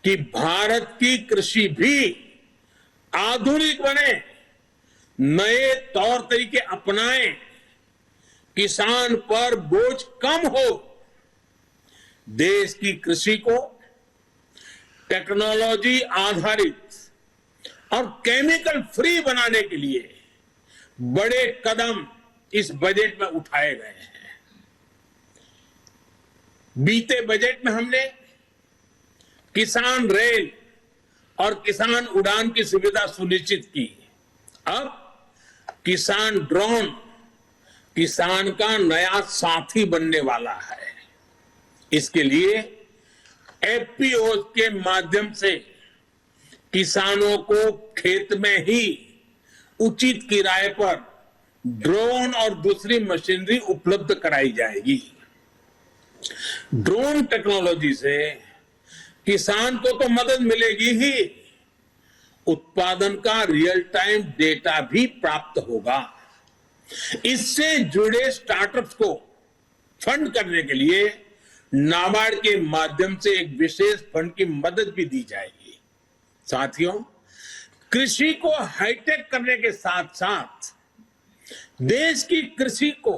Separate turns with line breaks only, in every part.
कि भारत की कृषि भी आधुनिक बने, नए तौर तरीके अपनाए, किसान पर बोझ कम हो। देश की कृषि को टेक्नोलॉजी आधारित और केमिकल फ्री बनाने के लिए बड़े कदम इस बजट में उठाए गए हैं। बीते बजट में हमने किसान रेल और किसान उड़ान की सुविधा सुनिश्चित की। अब किसान ड्रोन किसान का नया साथी बनने वाला है। इसके लिए एफपीओ के माध्यम से किसानों को खेत में ही उचित किराए पर ड्रोन और दूसरी मशीनरी उपलब्ध कराई जाएगी। ड्रोन टेक्नोलॉजी से किसान को तो मदद मिलेगी ही, उत्पादन का रियल टाइम डेटा भी प्राप्त होगा। इससे जुड़े स्टार्टअप्स को फंड करने के लिए नाबार्ड के माध्यम से एक विशेष फंड की मदद भी दी जाएगी। साथियों, कृषि को हाईटेक करने के साथ साथ देश की कृषि को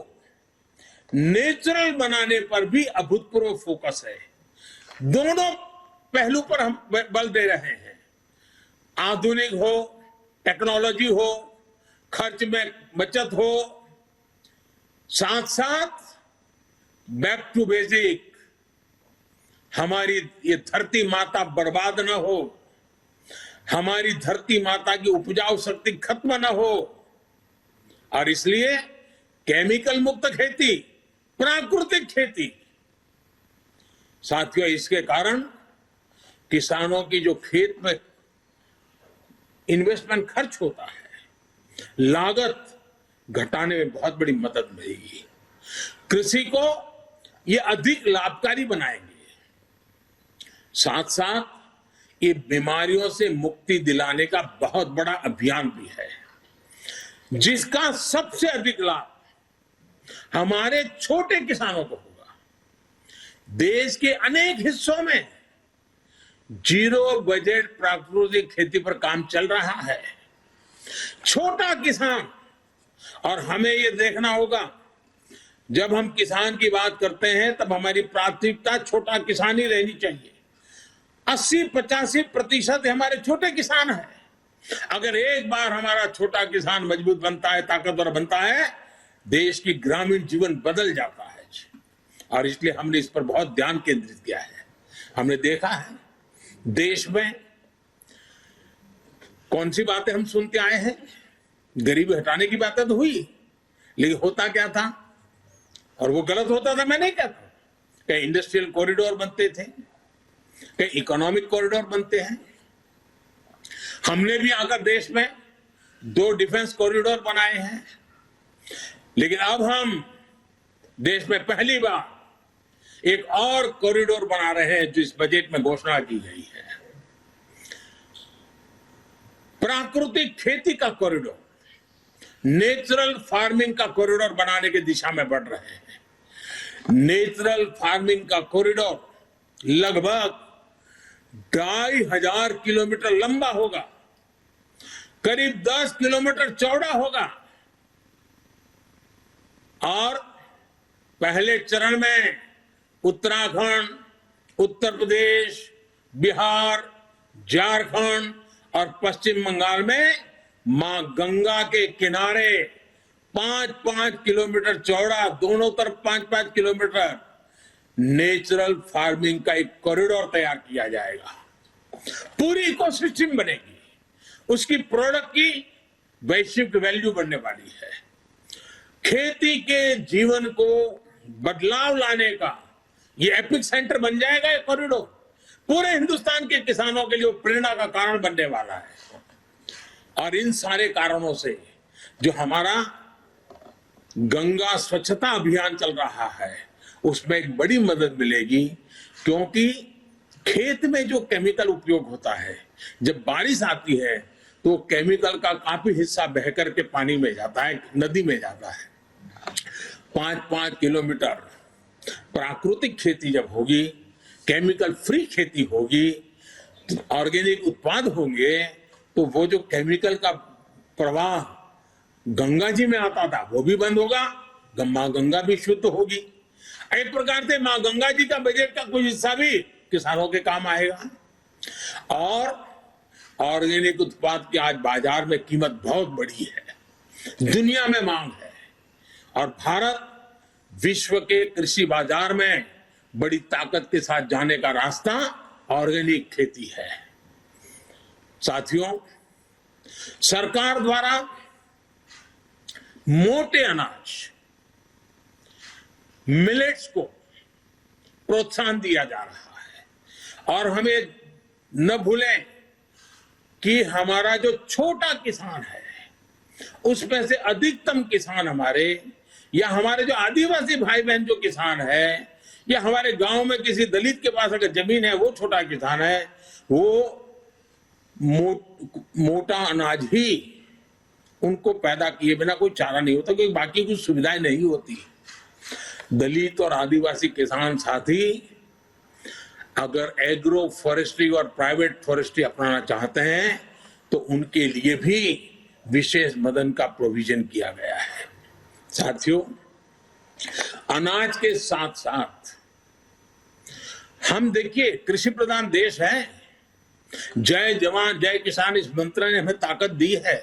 नेचुरल बनाने पर भी अभूतपूर्व फोकस है। दोनों पहलू पर हम बल दे रहे हैं। आधुनिक हो, टेक्नोलॉजी हो, खर्च में बचत हो, साथ साथ बैक टू बेसिक, हमारी ये धरती माता बर्बाद ना हो, हमारी धरती माता की उपजाऊ शक्ति खत्म ना हो, और इसलिए केमिकल मुक्त खेती, प्राकृतिक खेती। साथियों, इसके कारण किसानों की जो खेत में इन्वेस्टमेंट खर्च होता है, लागत घटाने में बहुत बड़ी मदद मिलेगी। कृषि को ये अधिक लाभकारी बनाएंगे। साथ साथ ये बीमारियों से मुक्ति दिलाने का बहुत बड़ा अभियान भी है, जिसका सबसे अधिक लाभ हमारे छोटे किसानों को होगा। देश के अनेक हिस्सों में जीरो बजट प्राकृतिक खेती पर काम चल रहा है। छोटा किसान, और हमें यह देखना होगा, जब हम किसान की बात करते हैं तब हमारी प्राथमिकता छोटा किसान ही रहनी चाहिए। 80-85% हमारे छोटे किसान हैं। अगर एक बार हमारा छोटा किसान मजबूत बनता है, ताकतवर बनता है, देश की ग्रामीण जीवन बदल जाता है। और इसलिए हमने इस पर बहुत ध्यान केंद्रित किया है। हमने देखा है देश में कौन सी बातें हम सुनते आए हैं। गरीबी हटाने की बातें तो हुई, लेकिन होता क्या था, और वो गलत होता था, मैं नहीं कहता। कहीं इंडस्ट्रियल कॉरिडोर बनते थे, कहीं इकोनॉमिक कॉरिडोर बनते हैं। हमने भी आकर देश में 2 डिफेंस कॉरिडोर बनाए हैं, लेकिन अब हम देश में पहली बार एक और कॉरिडोर बना रहे हैं, जो इस बजट में घोषणा की गई है। प्राकृतिक खेती का कॉरिडोर, नेचुरल फार्मिंग का कॉरिडोर बनाने की दिशा में बढ़ रहे हैं। नेचुरल फार्मिंग का कॉरिडोर लगभग 2500 किलोमीटर लंबा होगा, करीब 10 किलोमीटर चौड़ा होगा, और पहले चरण में उत्तराखंड, उत्तर प्रदेश, बिहार, झारखंड और पश्चिम बंगाल में मां गंगा के किनारे 5-5 किलोमीटर चौड़ा, दोनों तरफ 5-5 किलोमीटर नेचुरल फार्मिंग का एक कॉरिडोर तैयार किया जाएगा। पूरी इकोसिस्टम बनेगी, उसकी प्रोडक्ट की वैश्विक वैल्यू बढ़ने वाली है। खेती के जीवन को बदलाव लाने का ये एपिक सेंटर बन जाएगा। ये कॉरिडोर पूरे हिंदुस्तान के किसानों के लिए प्रेरणा का कारण बनने वाला है। और इन सारे कारणों से जो हमारा गंगा स्वच्छता अभियान चल रहा है, उसमें एक बड़ी मदद मिलेगी, क्योंकि खेत में जो केमिकल उपयोग होता है, जब बारिश आती है तो केमिकल का काफी हिस्सा बह करके पानी में जाता है, नदी में जाता है। 5-5 किलोमीटर प्राकृतिक खेती जब होगी, केमिकल फ्री खेती होगी, ऑर्गेनिक उत्पाद होंगे तो वो जो केमिकल का प्रवाह गंगा जी में आता था वो भी बंद होगा, मां गंगा भी शुद्ध होगी। एक प्रकार से मां गंगा जी का बजट का कुछ हिस्सा भी किसानों के काम आएगा। और ऑर्गेनिक उत्पाद की आज बाजार में कीमत बहुत बड़ी है, दुनिया में मांग है, और भारत विश्व के कृषि बाजार में बड़ी ताकत के साथ जाने का रास्ता ऑर्गेनिक खेती है। साथियों, सरकार द्वारा मोटे अनाज मिलेट्स को प्रोत्साहन दिया जा रहा है, और हमें न भूलें कि हमारा जो छोटा किसान है उसमें से अधिकतम किसान हमारे, या हमारे जो आदिवासी भाई बहन जो किसान है, या हमारे गांव में किसी दलित के पास अगर जमीन है वो छोटा किसान है, वो मोटा अनाज ही उनको पैदा किए बिना कोई चारा नहीं होता, क्योंकि बाकी कुछ सुविधाएं नहीं होती। दलित और आदिवासी किसान साथी अगर एग्रो फॉरेस्ट्री और प्राइवेट फॉरेस्ट्री अपनाना चाहते हैं तो उनके लिए भी विशेष मदन का प्रोविजन किया गया है। साथियों, अनाज के साथ साथ हम देखिए कृषि प्रधान देश है, जय जवान जय किसान इस मंत्र ने हमें ताकत दी है,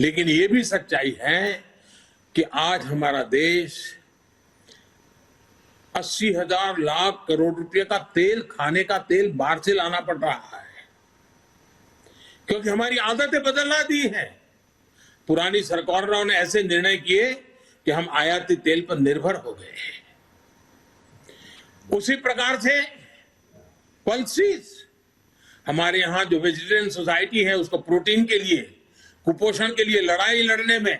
लेकिन ये भी सच्चाई है कि आज हमारा देश 80,000 लाख करोड़ रुपए का तेल, खाने का तेल बाहर से लाना पड़ रहा है, क्योंकि हमारी आदतें बदलना दी है। पुरानी सरकारों ने ऐसे निर्णय किए कि हम आयाती तेल पर निर्भर हो गए। उसी प्रकार से पल्सीज, हमारे यहां जो वेजिटेरियन सोसाइटी है उसको प्रोटीन के लिए, कुपोषण के लिए लड़ाई लड़ने में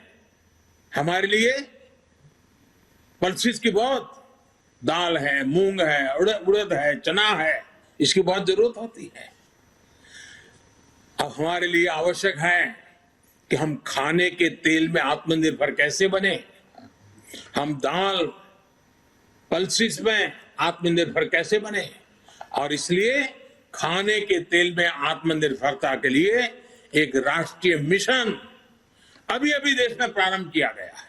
हमारे लिए पल्सीज की बहुत, दाल है, मूंग है, उड़द है, चना है, इसकी बहुत जरूरत होती है। अब हमारे लिए आवश्यक है कि हम खाने के तेल में आत्मनिर्भर कैसे बने, हम दाल पल्सीज में आत्मनिर्भर कैसे बने, और इसलिए खाने के तेल में आत्मनिर्भरता के लिए एक राष्ट्रीय मिशन अभी अभी देश में प्रारंभ किया गया है।